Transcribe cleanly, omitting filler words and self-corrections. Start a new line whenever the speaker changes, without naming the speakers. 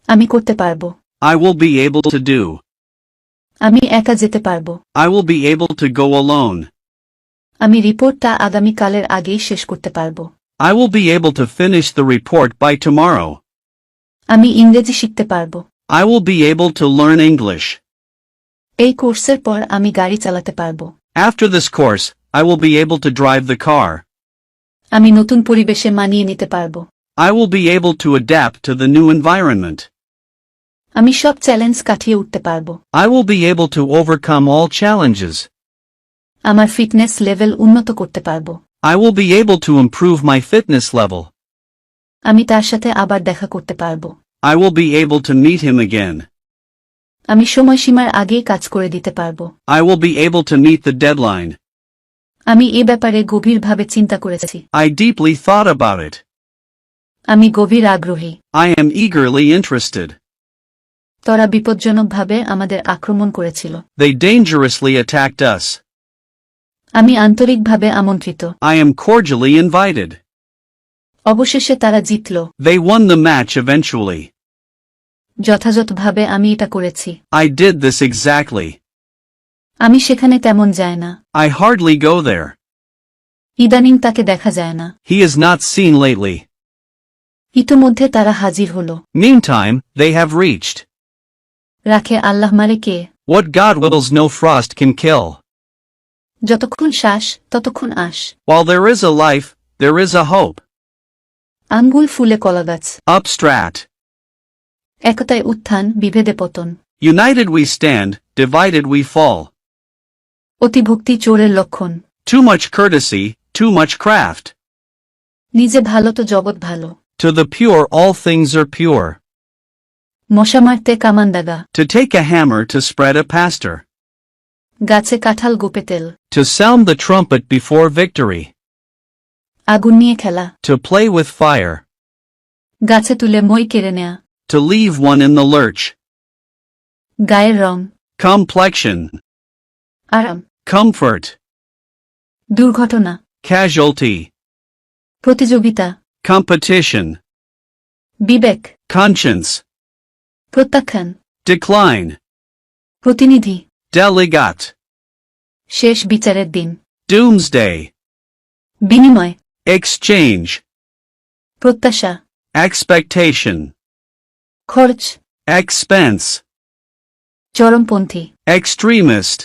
আমি করতে পারবো।
I will be able to do.
আমি একা যেতে পারবো।
I will be able to go alone.
আমি রিপোর্টটা আগামী কালের আগেই শেষ করতে পারবো।
I will be able to finish the report by tomorrow.
আমি ইংরেজি শিখতে পারবো।
I will be able to learn English.
এই কোর্সের পর আমি গাড়ি চালাতে পারবো।
After this course, I will be able to drive the car.
আমি নতুন পরিবেশে মানিয়ে নিতে পারবো।
I will be able to adapt to the new environment.
আমি সব চ্যালেঞ্জ কাটিয়ে উঠতে পারবো।
I will be able to overcome all challenges.
আমার ফিটনেস লেভেল উন্নত করতে পারবো।
I will be able to improve my fitness level.
আমি তার সাথে আবার দেখা করতে পারবো।
I will be able to meet him again.
আমি সময়সীমার আগেই কাজ করে দিতে পারবো।
I will be able to meet the deadline.
আমি এ ব্যাপারে গভীরভাবে চিন্তা করেছি।
I deeply thought about it.
আমি গভীর আগ্রহী।
I am eagerly interested.
তারা বিপজ্জনকভাবে আমাদের আক্রমণ করেছিল।
They dangerously attacked us.
আমি আন্তরিকভাবে আমন্ত্রিত।
I am cordially invited.
অবশেষে তারা জিতল।
They won the match eventually.
যথাযথভাবে আমি এটা করেছি।
I did this exactly.
আমি সেখানে তেমন যায় না।
I hardly go there.
ইদানিং তাকে দেখা যায় না।
He is not seen lately.
ইতোমধ্যে তারা হাজির হল।
Meantime, they have reached.
রাখে আল্লাহ মারে কে?
What God wills no frost can kill.
যতক্ষণ শ্বাস ততক্ষণ আশ।
While there is a life, there is a hope.
আঙ্গুল ফুলে কলাগাছ।
Abstract.
একতায় উত্থান বিভেদে পতন।
United we stand, divided we fall.
অতিভক্তি চোরের লক্ষণ।
Too much courtesy, too much craft.
নিজে ভালো তো জগৎ ভালো।
To the pure all things are pure.
মশা মারতে কামান দাগা।
To take a hammer to spread a pasture.
গাছে কাঁঠাল গোপে তেল।
To sound the trumpet before victory.
আগুন নিয়ে খেলা।
To play with fire.
গাছে তুলে মই কেড়ে নেয়া।
To leave one in the lurch.
গায়ের রং।
Complexion.
আরাম।
Comfort.
দুর্ঘটনা।
Casualty.
প্রতিযোগিতা।
Competition.
বিবেক।
Conscience.
প্রত্যাখ্যান।
Decline.
প্রতিনিধি।
Delegate.
শেষ বিচারের দিন।
Doomsday.
বিনিময়।
Exchange.
প্রত্যাশা।
Expectation.
খরচ।
Expense.
চরমপন্থী।
Extremist.